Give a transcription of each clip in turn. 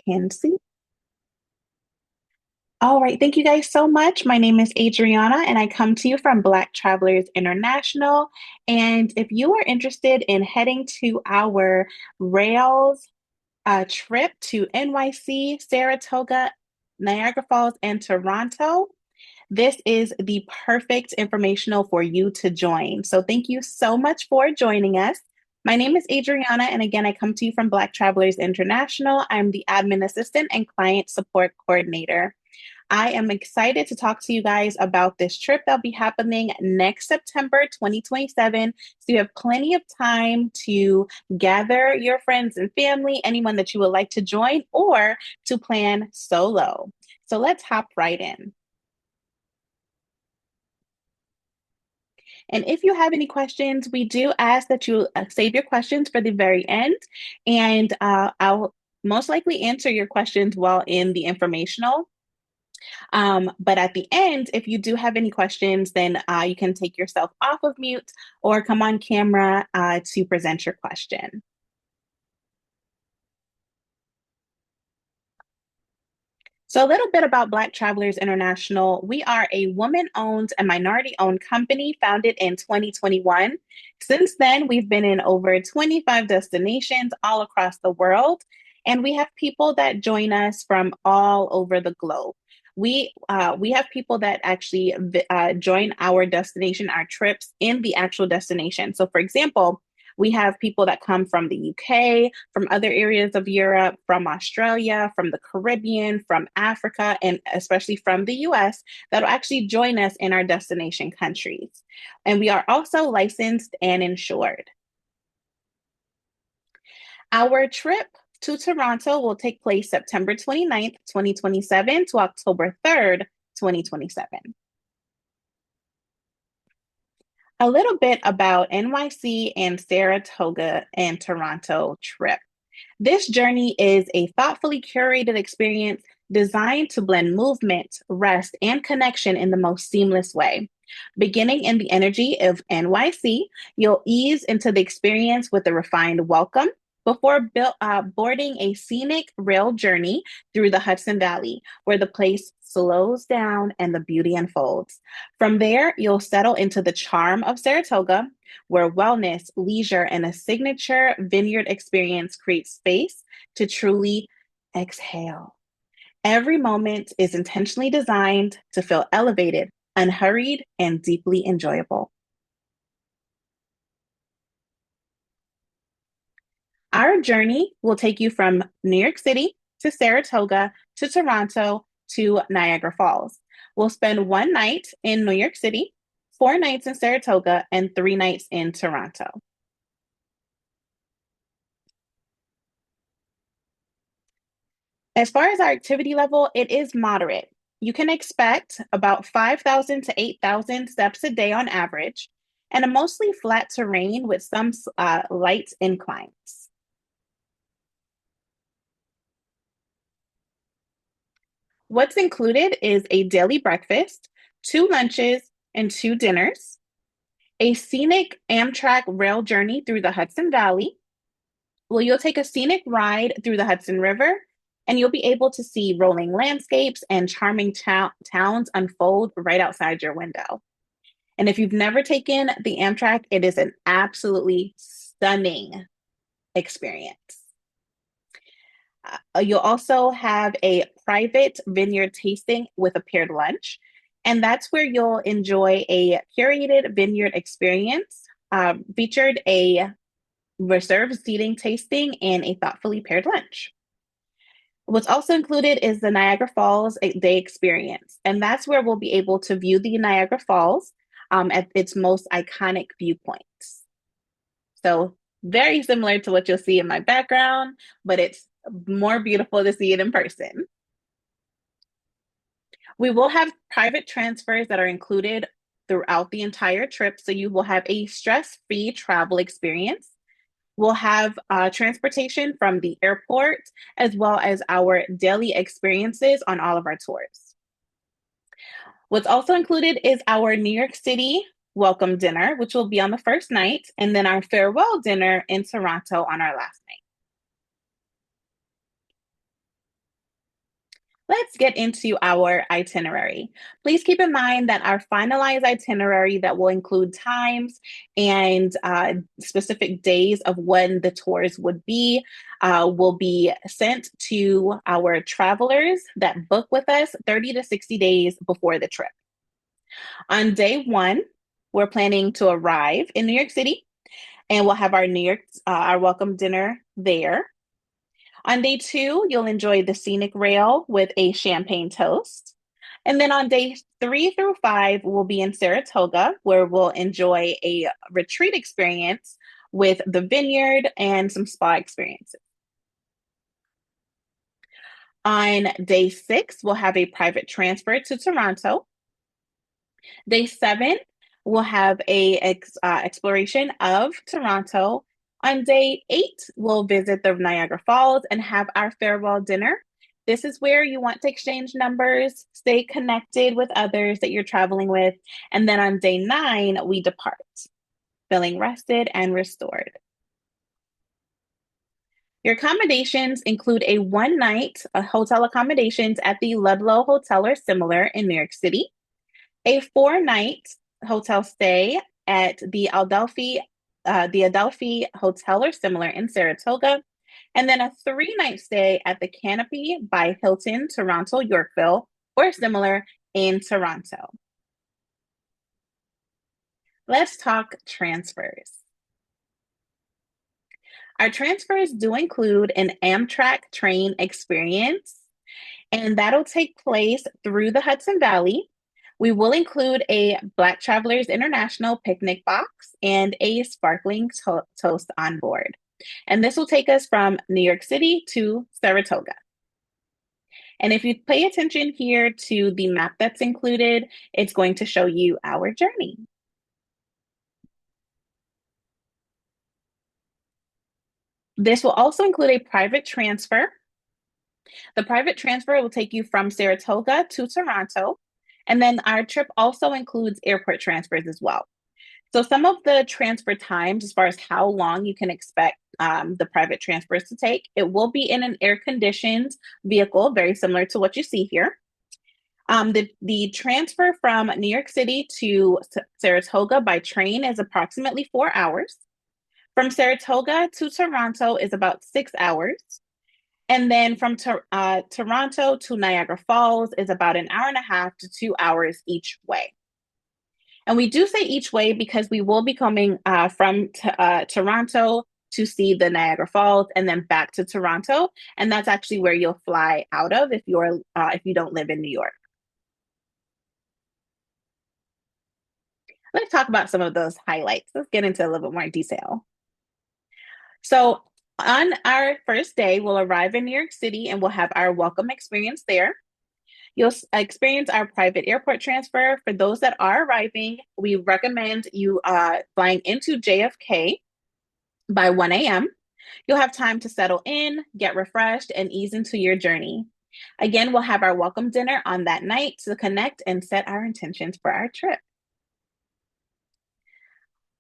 can see. All right, thank you guys so much. My name is Adriana, and I come to you from Black Travelers International. And if you are interested in heading to our Rails trip to NYC, Saratoga, Niagara Falls, and Toronto, this is the perfect informational for you to join. So thank you so much for joining us. My name is Adriana, and again, I come to you from Black Travelers International. I'm the admin assistant and client support coordinator. I am excited to talk to you guys about this trip that'll be happening next September 2027. So you have plenty of time to gather your friends and family, anyone that you would like to join, or to plan solo. So let's hop right in. And if you have any questions, we do ask that you save your questions for the very end, and I'll most likely answer your questions while in the informational. But at the end, if you do have any questions, then you can take yourself off of mute or come on camera to present your question. So, a little bit about Black Travelers International. We are a woman owned and minority owned company founded in 2021. Since then, we've been in over 25 destinations all across the world, and we have people that join us from all over the globe. We have people that actually join our destination, our trips in the actual destination. So, for example, we have people that come from the UK, from other areas of Europe, from Australia, from the Caribbean, from Africa, and especially from the US that'll actually join us in our destination countries. And we are also licensed and insured. Our trip to Toronto will take place September 29th, 2027 to October 3rd, 2027. A little bit about NYC and Saratoga and Toronto trip. This journey is a thoughtfully curated experience designed to blend movement, rest, and connection in the most seamless way. Beginning in the energy of NYC, you'll ease into the experience with a refined welcome before boarding a scenic rail journey through the Hudson Valley, where the place slows down and the beauty unfolds. From there, you'll settle into the charm of Saratoga, where wellness, leisure, and a signature vineyard experience create space to truly exhale. Every moment is intentionally designed to feel elevated, unhurried, and deeply enjoyable. Our journey will take you from New York City to Saratoga to Toronto to Niagara Falls. We'll spend one night in New York City, 4 nights in Saratoga, and 3 nights in Toronto. As far as our activity level, it is moderate. You can expect about 5,000 to 8,000 steps a day on average, and a mostly flat terrain with some light inclines. What's included is a daily breakfast, 2 lunches, and 2 dinners, a scenic Amtrak rail journey through the Hudson Valley. Well, you'll take a scenic ride through the Hudson River, and you'll be able to see rolling landscapes and charming towns unfold right outside your window. And if you've never taken the Amtrak, it is an absolutely stunning experience. You'll also have a private vineyard tasting with a paired lunch. And that's where you'll enjoy a curated vineyard experience, featured a reserved seating tasting and a thoughtfully paired lunch. What's also included is the Niagara Falls day experience. And that's where we'll be able to view the Niagara Falls at its most iconic viewpoints. So very similar to what you'll see in my background, but it's more beautiful to see it in person. We will have private transfers that are included throughout the entire trip, so you will have a stress-free travel experience. We'll have transportation from the airport, as well as our daily experiences on all of our tours. What's also included is our New York City welcome dinner, which will be on the first night, and then our farewell dinner in Toronto on our last night. Let's get into our itinerary. Please keep in mind that our finalized itinerary that will include times and specific days of when the tours would be will be sent to our travelers that book with us 30 to 60 days before the trip. On day one, we're planning to arrive in New York City and we'll have our welcome dinner there. On day two, you'll enjoy the scenic rail with a champagne toast. And then on day 3 through 5, we'll be in Saratoga, where we'll enjoy a retreat experience with the vineyard and some spa experiences. On day 6, we'll have a private transfer to Toronto. Day 7, we'll have a exploration of Toronto. On day 8, we'll visit the Niagara Falls and have our farewell dinner. This is where you want to exchange numbers, stay connected with others that you're traveling with. And then on day 9, we depart, feeling rested and restored. Your accommodations include a one-night hotel accommodations at the Ludlow Hotel or similar in New York City, a 4-night hotel stay at the Adelphi Hotel or similar in Saratoga, and then a 3-night stay at the Canopy by Hilton, Toronto, Yorkville, or similar in Toronto. Let's talk transfers. Our transfers do include an Amtrak train experience, and that'll take place through the Hudson Valley. We will include a Black Travelers International picnic box and a sparkling toast on board. And this will take us from New York City to Saratoga. And if you pay attention here to the map that's included, it's going to show you our journey. This will also include a private transfer. The private transfer will take you from Saratoga to Toronto. And then our trip also includes airport transfers as well. So some of the transfer times, as far as how long you can expect the private transfers to take, it will be in an air-conditioned vehicle, very similar to what you see here. The transfer from New York City to Saratoga by train is approximately 4 hours. From Saratoga to Toronto is about 6 hours. And then from Toronto to Niagara Falls is about an hour and a half to 2 hours each way. And we do say each way because we will be coming from Toronto to see the Niagara Falls and then back to Toronto. And that's actually where you'll fly out of if you don't live in New York. Let's talk about some of those highlights. Let's get into a little bit more detail. So on our first day, we'll arrive in New York City and we'll have our welcome experience there. You'll experience our private airport transfer. For those that are arriving, we recommend you flying into JFK by 1 a.m. You'll have time to settle in, get refreshed, and ease into your journey. Again, we'll have our welcome dinner on that night to connect and set our intentions for our trip.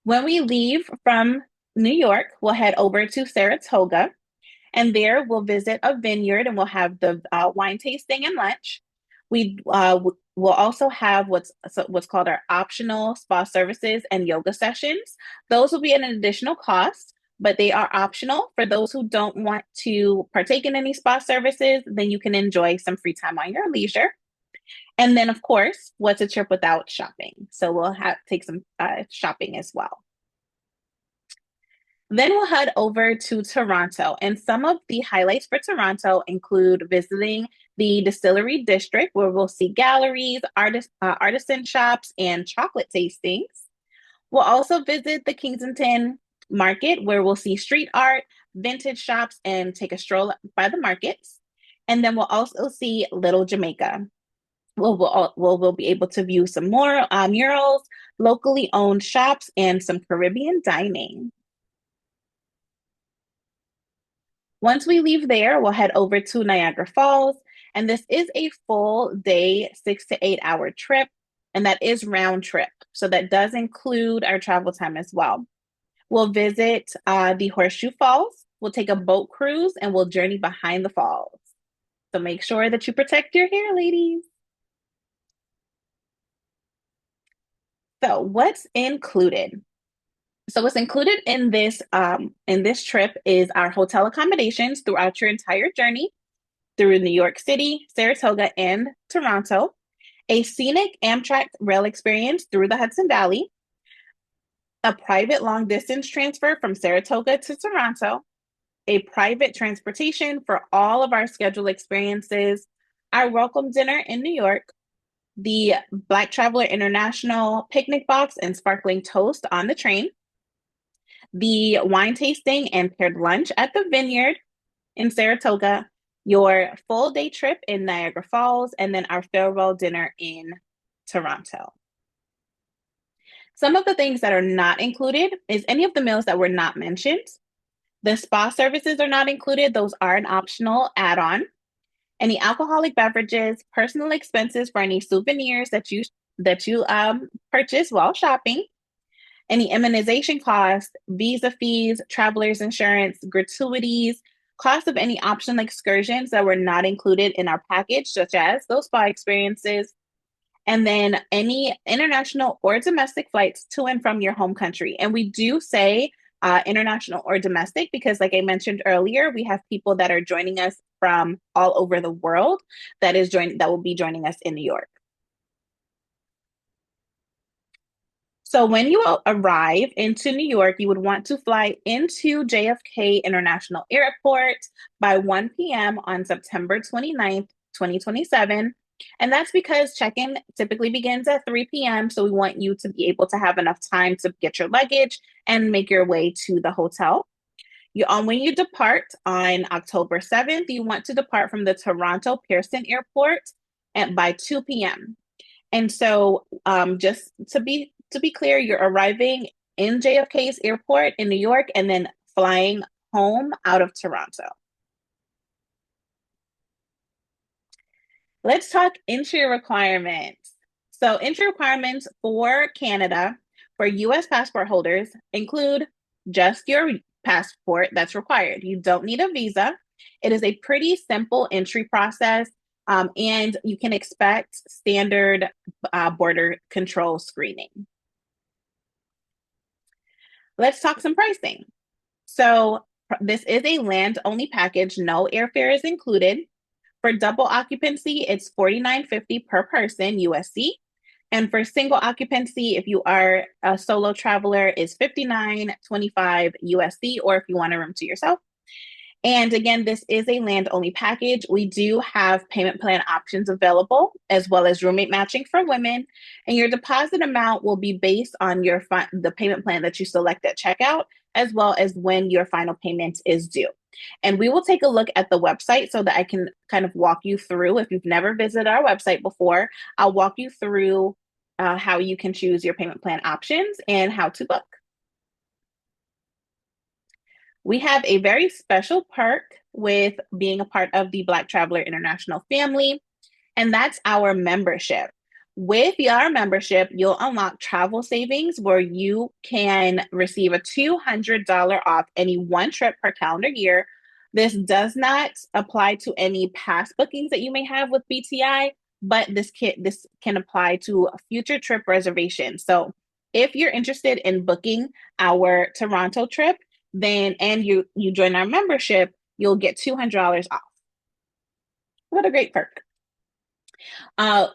When we leave from New York, we'll head over to Saratoga, and there we'll visit a vineyard and we'll have the wine tasting and lunch. We will also have what's called our optional spa services and yoga sessions. Those will be at an additional cost, but they are optional. For those who don't want to partake in any spa services, then you can enjoy some free time on your leisure. And then, of course, what's a trip without shopping? So we'll take some shopping as well. Then we'll head over to Toronto, and some of the highlights for Toronto include visiting the Distillery District, where we'll see galleries, artisan shops, and chocolate tastings. We'll also visit the Kensington Market, where we'll see street art, vintage shops, and take a stroll by the markets. And then we'll also see Little Jamaica. We'll be able to view some more murals, locally owned shops, and some Caribbean dining. Once we leave there, we'll head over to Niagara Falls, and this is a full day, 6 to 8 hour trip, and that is round trip. So that does include our travel time as well. We'll visit the Horseshoe Falls, we'll take a boat cruise, and we'll journey behind the falls. So make sure that you protect your hair, ladies. So what's included? So what's included in this trip is our hotel accommodations throughout your entire journey through New York City, Saratoga, and Toronto, a scenic Amtrak rail experience through the Hudson Valley, a private long distance transfer from Saratoga to Toronto, a private transportation for all of our scheduled experiences, our welcome dinner in New York, the Black Traveler International picnic box and sparkling toast on the train, the wine tasting and paired lunch at the vineyard in Saratoga, your full day trip in Niagara Falls, and then our farewell dinner in Toronto. Some of the things that are not included is any of the meals that were not mentioned. The spa services are not included. Those are an optional add-on. Any alcoholic beverages, personal expenses for any souvenirs that you purchase while shopping, any immunization costs, visa fees, traveler's insurance, gratuities, cost of any optional excursions that were not included in our package, such as those spa experiences, and then any international or domestic flights to and from your home country. And we do say international or domestic because, like I mentioned earlier, we have people that are joining us from all over the world that will be joining us in New York. So when you arrive into New York, you would want to fly into JFK International Airport by 1 p.m. on September 29th, 2027. And that's because check-in typically begins at 3 p.m. So we want you to be able to have enough time to get your luggage and make your way to the hotel. When you depart on October 7th, you want to depart from the Toronto Pearson Airport by 2 p.m. And so just to be clear, you're arriving in JFK's airport in New York and then flying home out of Toronto. Let's talk entry requirements. So entry requirements for Canada for US passport holders include just your passport that's required. You don't need a visa. It is a pretty simple entry process, and you can expect standard border control screening. Let's talk some pricing. So this is a land-only package. No airfare is included. For double occupancy, it's $49.50 per person USC. And for single occupancy, if you are a solo traveler, is $59.25 USD, or if you want a room to yourself. And again, this is a land-only package. We do have payment plan options available, as well as roommate matching for women. And your deposit amount will be based on the payment plan that you select at checkout, as well as when your final payment is due. And we will take a look at the website so that I can kind of walk you through. If you've never visited our website before, I'll walk you through how you can choose your payment plan options and how to book. We have a very special perk with being a part of the Black Traveler International family, and that's our membership. With your membership, you'll unlock travel savings where you can receive a $200 off any one trip per calendar year. This does not apply to any past bookings that you may have with BTI, but this can apply to a future trip reservations. So if you're interested in booking our Toronto trip, and you join our membership, you'll get $200 off. What a great perk.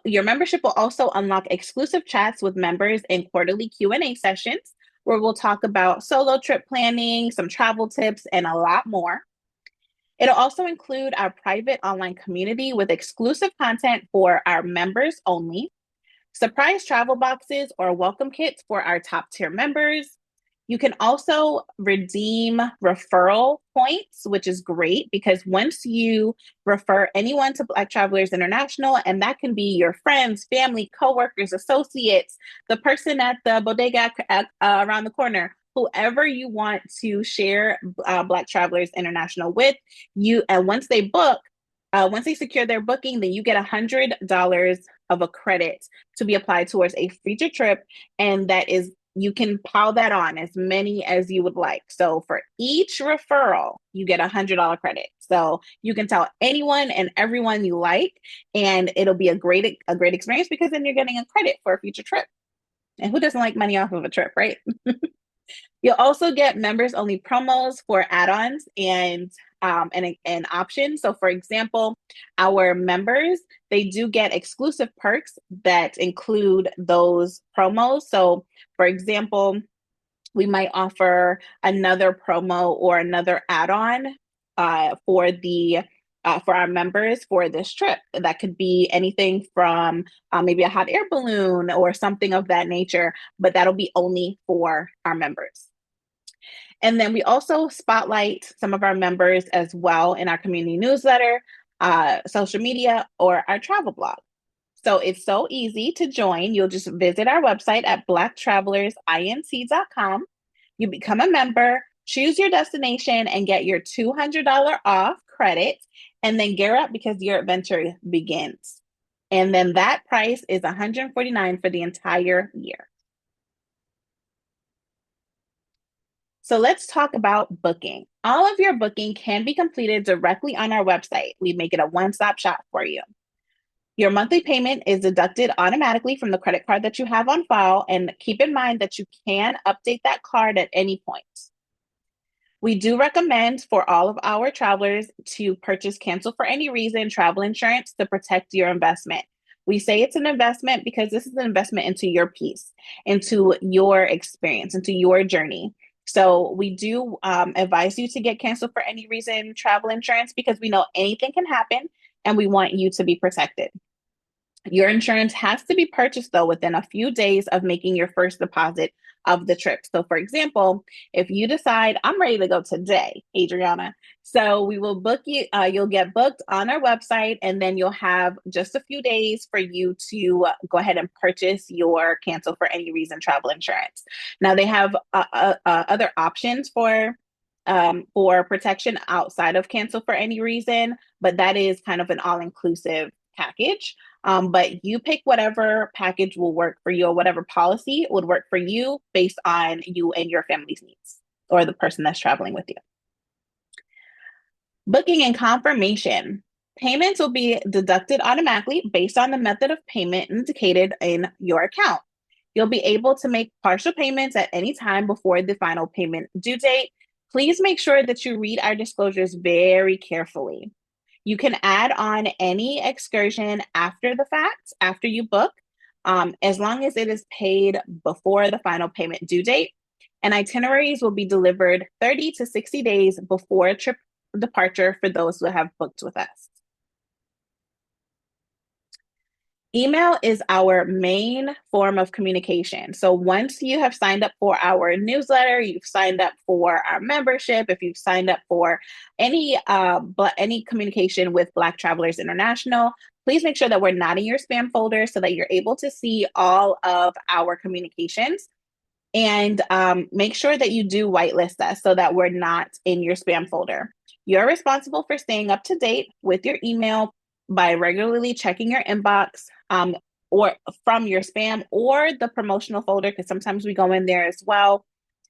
Your membership will also unlock exclusive chats with members and quarterly Q&A sessions where we'll talk about solo trip planning, some travel tips, and a lot more. It'll also include our private online community with exclusive content for our members only, surprise travel boxes or welcome kits for our top tier members. You can also redeem referral points, which is great because once you refer anyone to Black Travelers International, and that can be your friends, family, coworkers, associates, the person at the bodega around the corner, whoever you want to share Black Travelers International with, and once they secure their booking, then you get $100 of a credit to be applied towards a future trip, and that is you can pile that on as many as you would like. So for each referral, you get $100 credit. So you can tell anyone and everyone you like, and it'll be a great experience because then you're getting a credit for a future trip. And who doesn't like money off of a trip, right? You'll also get members only promos for add-ons and options. So for example, our members, they do get exclusive perks that include those promos. So for example, we might offer another promo or another add-on for our members for this trip. That could be anything from maybe a hot air balloon or something of that nature, but that'll be only for our members. And then we also spotlight some of our members as well in our community newsletter, social media, or our travel blog. So it's so easy to join. You'll just visit our website at blacktravelersINC.com. You become a member, choose your destination, and get your $200 off credit, and then gear up because your adventure begins. And then that price is $149 for the entire year. So let's talk about booking. All of your booking can be completed directly on our website. We make it a one-stop shop for you. Your monthly payment is deducted automatically from the credit card that you have on file, and keep in mind that you can update that card at any point. We do recommend for all of our travelers to purchase cancel for any reason travel insurance to protect your investment. We say it's an investment because this is an investment into your peace, into your experience, into your journey. So we do advise you to get cancel for any reason travel insurance because we know anything can happen and we want you to be protected. Your insurance has to be purchased, though, within a few days of making your first deposit of the trip. So, for example, if you decide, I'm ready to go today, Adriana, so we will book you, you'll get booked on our website, and then you'll have just a few days for you to go ahead and purchase your cancel for any reason travel insurance. Now, they have other options for protection outside of cancel for any reason, but that is kind of an all-inclusive package. But you pick whatever package will work for you or whatever policy would work for you based on you and your family's needs or the person that's traveling with you. Booking and confirmation. Payments will be deducted automatically based on the method of payment indicated in your account. You'll be able to make partial payments at any time before the final payment due date. Please make sure that you read our disclosures very carefully. You can add on any excursion after the fact, after you book, as long as it is paid before the final payment due date. And itineraries will be delivered 30 to 60 days before trip departure for those who have booked with us. Email is our main form of communication. So once you have signed up for our newsletter, you've signed up for our membership, if you've signed up for any communication with Black Travelers International, please make sure that we're not in your spam folder so that you're able to see all of our communications. And make sure that you do whitelist us so that we're not in your spam folder. You're responsible for staying up to date with your email by regularly checking your inbox or from your spam or the promotional folder, because sometimes we go in there as well,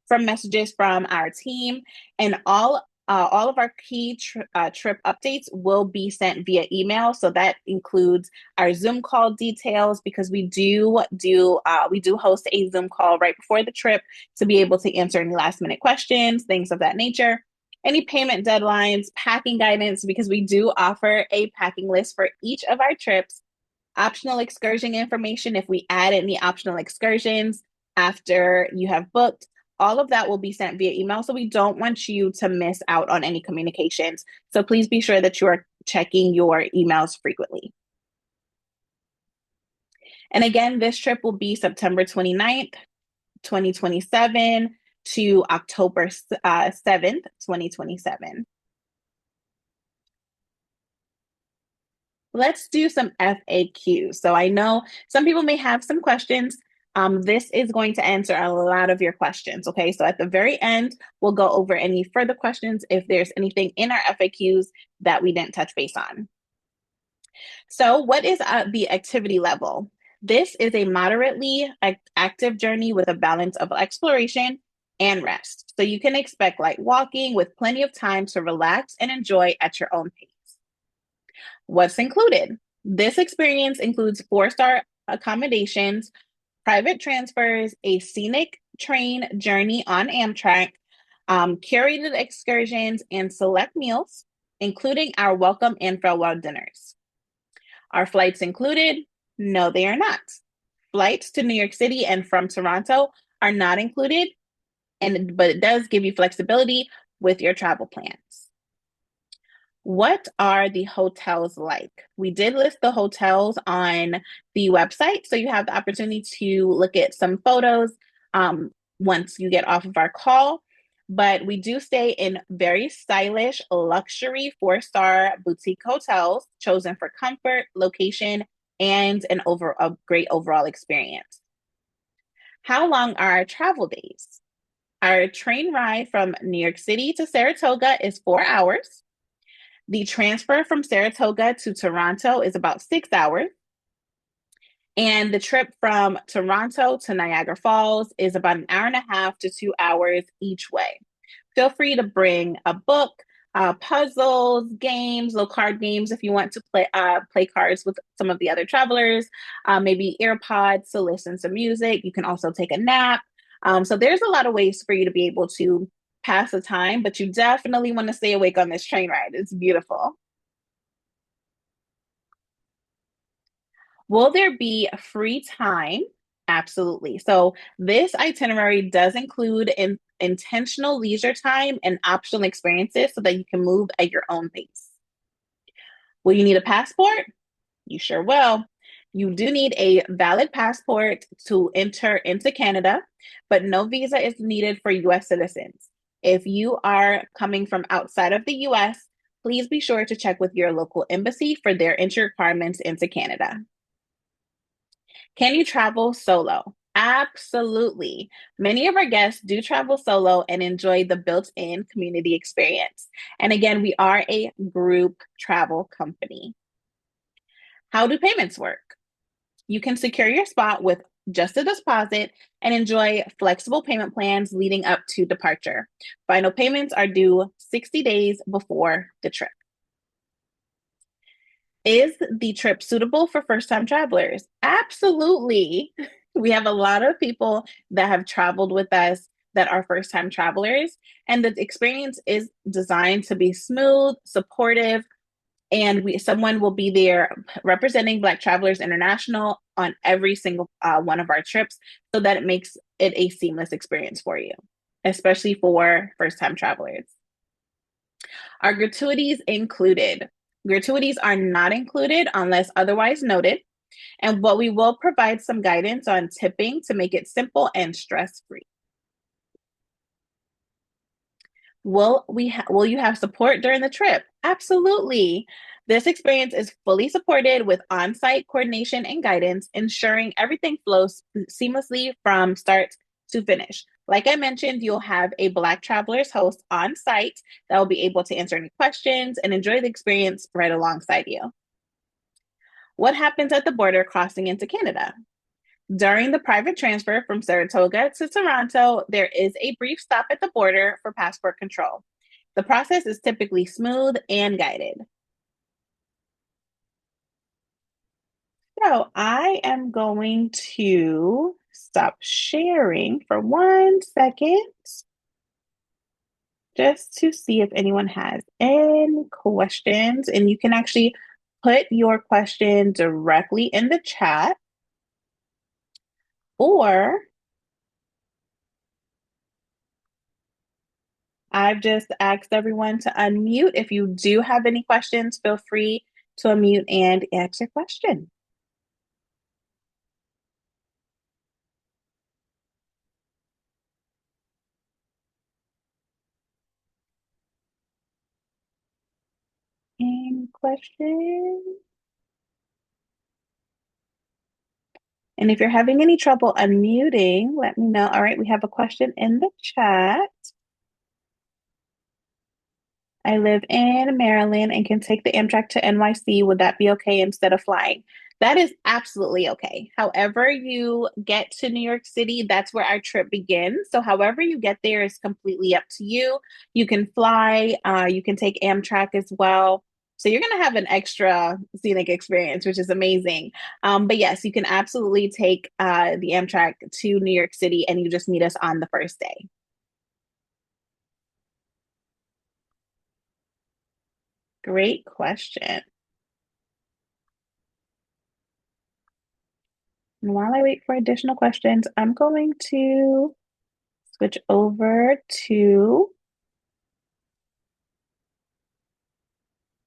from messages from our team. And all of our key trip updates will be sent via email. So that includes our Zoom call details, because we do host a Zoom call right before the trip to be able to answer any last minute questions, things of that nature. Any payment deadlines, packing guidance, because we do offer a packing list for each of our trips, optional excursion information if we add any optional excursions after you have booked. All of that will be sent via email. So we don't want you to miss out on any communications. So please be sure that you are checking your emails frequently. And again, this trip will be September 29th, 2027 to October 7th, 2027. Let's do some FAQs. So I know some people may have some questions. This is going to answer a lot of your questions, okay? So at the very end, we'll go over any further questions if there's anything in our FAQs that we didn't touch base on. So what is the activity level? This is a moderately active journey with a balance of exploration and rest. So you can expect light walking with plenty of time to relax and enjoy at your own pace. What's included? This experience includes four-star accommodations, private transfers, a scenic train journey on Amtrak, curated excursions, and select meals, including our welcome and farewell dinners. Are flights included? No, they are not. Flights to New York City and from Toronto are not included, but it does give you flexibility with your travel plans. What are the hotels like? We did list the hotels on the website, so you have the opportunity to look at some photos once you get off of our call. But we do stay in very stylish, luxury four-star boutique hotels chosen for comfort, location, and a great overall experience. How long are our travel days? Our train ride from New York City to Saratoga is 4 hours. The transfer from Saratoga to Toronto is about 6 hours. And the trip from Toronto to Niagara Falls is about an hour and a half to 2 hours each way. Feel free to bring a book, puzzles, games, little card games if you want to play cards with some of the other travelers, maybe earpods to listen to music. You can also take a nap. So there's a lot of ways for you to be able to pass the time, but you definitely want to stay awake on this train ride. It's beautiful. Will there be free time? Absolutely. So this itinerary does include intentional leisure time and optional experiences so that you can move at your own pace. Will you need a passport? You sure will. You do need a valid passport to enter into Canada, but no visa is needed for US citizens. If you are coming from outside of the US, please be sure to check with your local embassy for their entry requirements into Canada. Can you travel solo? Absolutely. Many of our guests do travel solo and enjoy the built in community experience. And again, we are a group travel company. How do payments work? You can secure your spot with just a deposit and enjoy flexible payment plans leading up to departure. Final payments are due 60 days before the trip. Is the trip suitable for first time travelers? Absolutely. We have a lot of people that have traveled with us that are first time travelers, and the experience is designed to be smooth, supportive, and someone will be there representing Black Travelers International on every single one of our trips so that it makes it a seamless experience for you, especially for first time travelers. Are gratuities included? Gratuities are not included unless otherwise noted, but we will provide some guidance on tipping to make it simple and stress-free. Will you have support during the trip? Absolutely. This experience is fully supported with on-site coordination and guidance, ensuring everything flows seamlessly from start to finish. Like I mentioned, you'll have a Black Travelers host on site that will be able to answer any questions and enjoy the experience right alongside you. What happens at the border crossing into Canada? During the private transfer from Saratoga to Toronto, there is a brief stop at the border for passport control. The process is typically smooth and guided. So I am going to stop sharing for 1 second just to see if anyone has any questions. And you can actually put your question directly in the chat, or I've just asked everyone to unmute. If you do have any questions, feel free to unmute and ask your question. Any questions? And if you're having any trouble unmuting, let me know. All right, we have a question in the chat. I live in Maryland and can take the Amtrak to NYC. Would that be okay instead of flying? That is absolutely okay. However, you get to New York City, that's where our trip begins. So, however you get there is completely up to you. You can fly, you can take Amtrak as well. So, you're going to have an extra scenic experience, which is amazing. But yes, you can absolutely take the Amtrak to New York City and you just meet us on the first day. Great question. And while I wait for additional questions, I'm going to switch over to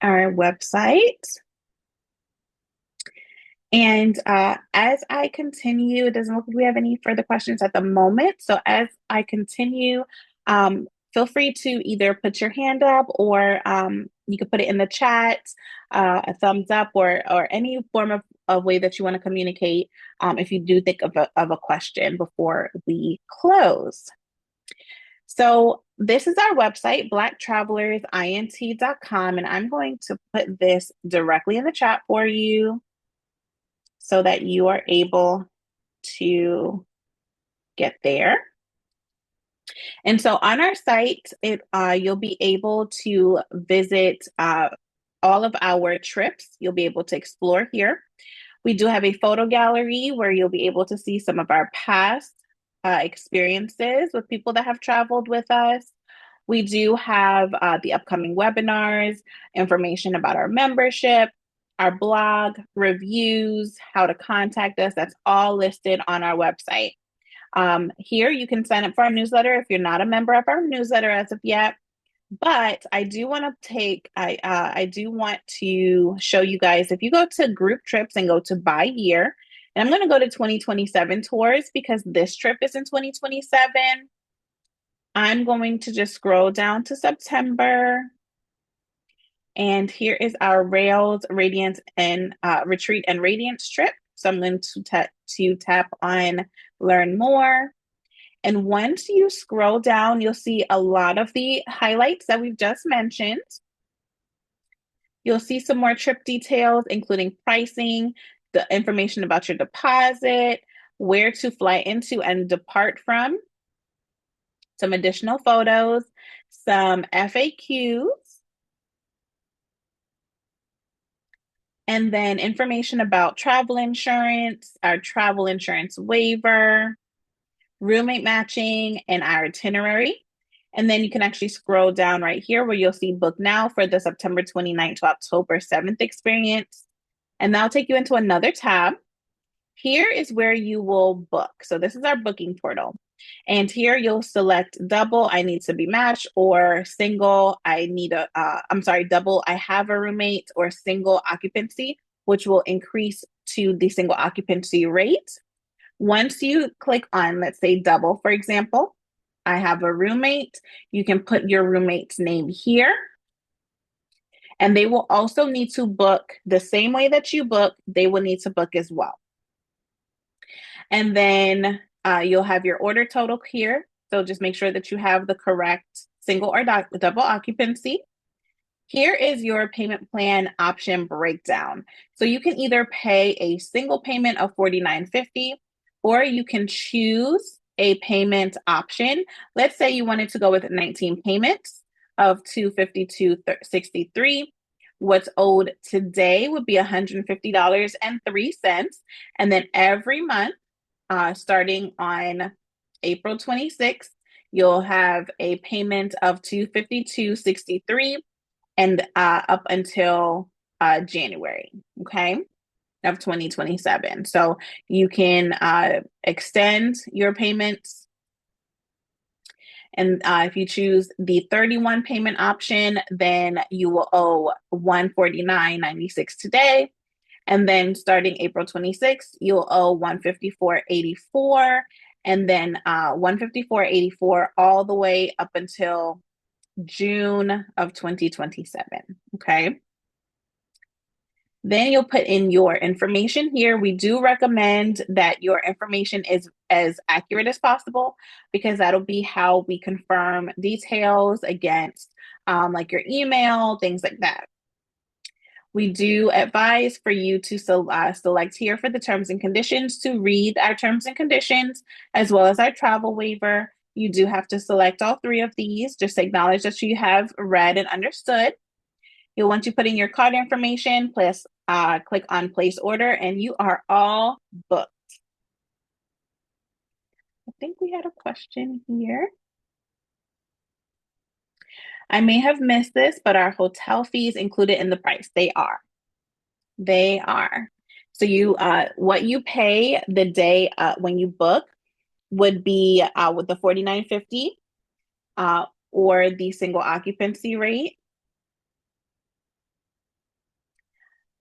our website. And as I continue, it doesn't look like we have any further questions at the moment. So as I continue, feel free to either put your hand up or you can put it in the chat, a thumbs up, or any form of way that you want to communicate if you do think of a question before we close. So this is our website, blacktravelers.int.com, and I'm going to put this directly in the chat for you so that you are able to get there. And so on our site, you'll be able to visit all of our trips. You'll be able to explore here. We do have a photo gallery where you'll be able to see some of our past experiences with people that have traveled with us. We do have the upcoming webinars, information about our membership, our blog, reviews, how to contact us. That's all listed on our website. Here you can sign up for our newsletter if you're not a member of our newsletter as of yet. But I do want I do want to show you guys if you go to group trips and go to by year, and I'm going to go to 2027 tours because this trip is in 2027. I'm going to just scroll down to September. And here is our Rails, Radiance, and Retreat and Radiance trip. So I'm going to tap on Learn More. And once you scroll down, you'll see a lot of the highlights that we've just mentioned. You'll see some more trip details, including pricing, the information about your deposit, where to fly into and depart from, some additional photos, some FAQs, and then information about travel insurance, our travel insurance waiver, roommate matching, and our itinerary. And then you can actually scroll down right here where you'll see book now for the September 29th to October 7th experience. And that'll take you into another tab. Here is where you will book. So this is our booking portal. And here you'll select double, I need to be matched, or single, double, I have a roommate, or single occupancy, which will increase to the single occupancy rate. Once you click on, let's say double, for example, I have a roommate, you can put your roommate's name here. And they will also need to book the same way that you book, they will need to book as well. And then you'll have your order total here. So just make sure that you have the correct single or double occupancy. Here is your payment plan option breakdown. So you can either pay a single payment of $49.50, or you can choose a payment option. Let's say you wanted to go with 19 payments of $252.63. What's owed today would be $150.03. And then every month, starting on April 26th, you'll have a payment of $252.63 and up until January, okay, of 2027. So you can extend your payments. And if you choose the 31 payment option, then you will owe $149.96 today. And then starting April 26th, you'll owe $154.84, and then $154.84 all the way up until June of 2027. Okay. Then you'll put in your information here. We do recommend that your information is as accurate as possible because that'll be how we confirm details against like your email, things like that. We do advise for you to select here for the terms and conditions to read our terms and conditions as well as our travel waiver. You do have to select all three of these. Just acknowledge that you have read and understood. You'll want to put in your card information, plus click on place order, and you are all booked. I think we had a question here. I may have missed this, but are hotel fees included in the price? They are. They are. So what you pay the day when you book would be with the $49.50 or the single occupancy rate.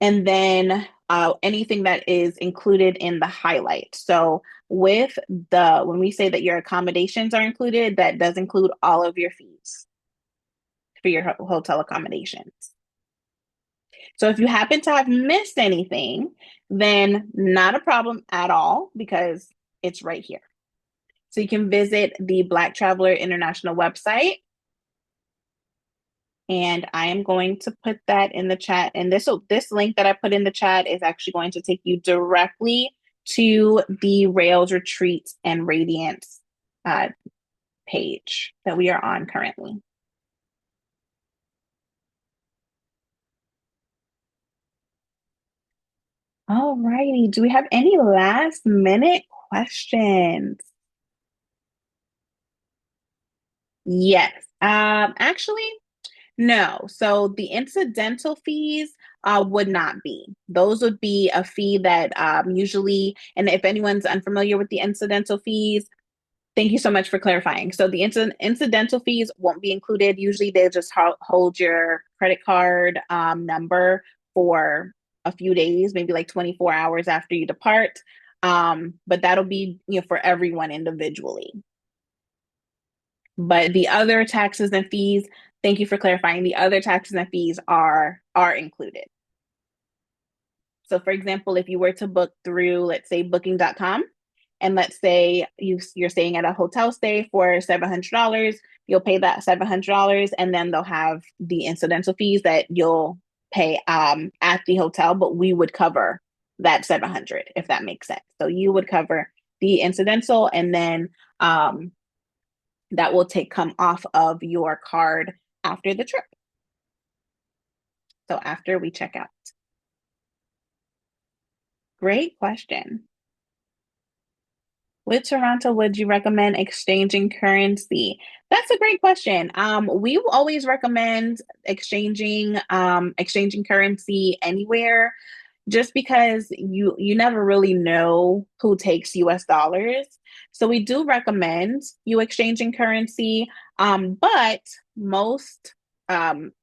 And then anything that is included in the highlight. So when we say that your accommodations are included, that does include all of your fees for your hotel accommodations. So if you happen to have missed anything, then not a problem at all because it's right here. So you can visit the Black Traveler International website. And I am going to put that in the chat. And this link that I put in the chat is actually going to take you directly to the Rails Retreats and Radiance page that we are on currently. All righty. Do we have any last minute questions? Yes. Actually, no. So the incidental fees would not be. Those would be a fee that usually, and if anyone's unfamiliar with the incidental fees, thank you so much for clarifying. So the incidental fees won't be included. Usually they just hold your credit card number for a few days, maybe like 24 hours after you depart. But that'll be, for everyone individually. But the other taxes and fees, thank you for clarifying. The other taxes and fees are included. So for example, if you were to book through, let's say, booking.com, and let's say you're staying at a hotel stay for $700, you'll pay that $700, and then they'll have the incidental fees that you'll pay at the hotel, but we would cover that $700, if that makes sense. So you would cover the incidental, and then that will come off of your card after the trip. So after we check out. Great question. With Toronto, would you recommend exchanging currency? That's a great question. We always recommend exchanging currency anywhere, just because you never really know who takes US dollars. So we do recommend you exchanging currency, but most,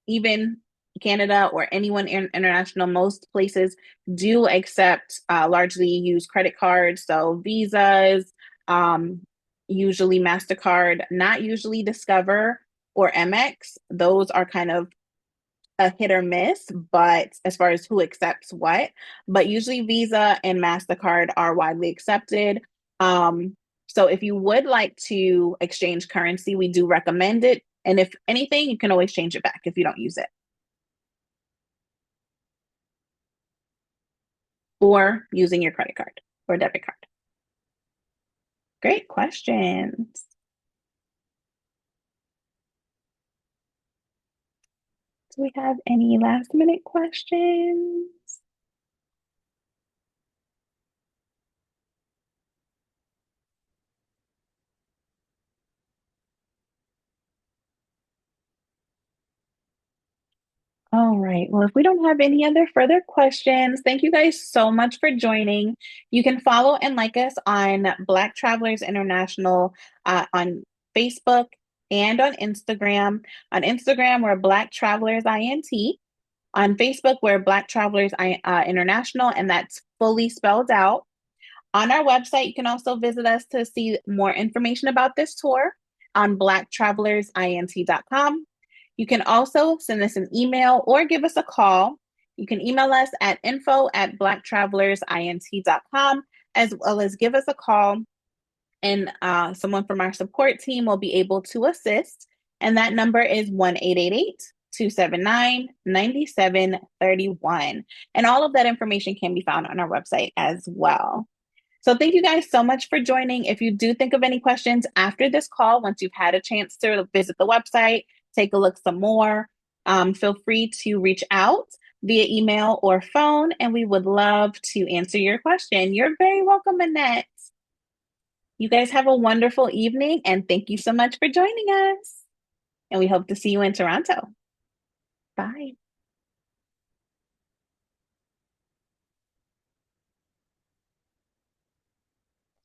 even Canada or anyone international, most places do accept largely use credit cards, so Visas, usually MasterCard, not usually Discover or Amex. Those are kind of a hit or miss, but as far as who accepts what, but usually Visa and MasterCard are widely accepted. So if you would like to exchange currency, we do recommend it. And if anything, you can always change it back if you don't use it. Or using your credit card or debit card. Great questions. Do we have any last minute questions? All right. Well, if we don't have any other further questions, thank you guys so much for joining. You can follow and like us on Black Travelers International on Facebook and on Instagram. On Instagram, we're Black Travelers INT. On Facebook, we're Black Travelers International, and that's fully spelled out. On our website, you can also visit us to see more information about this tour on blacktravelers.int.com. You can also send us an email or give us a call. You can email us at info@blacktravelers.int.com, as well as give us a call, and someone from our support team will be able to assist. And that number is 1-888 279-9731. And all of that information can be found on our website as well. So thank you guys so much for joining. If you do think of any questions after this call, once you've had a chance to visit the website, take a look some more, feel free to reach out via email or phone, and we would love to answer your question. You're very welcome, Annette. You guys have a wonderful evening, and thank you so much for joining us. And we hope to see you in Toronto. Bye.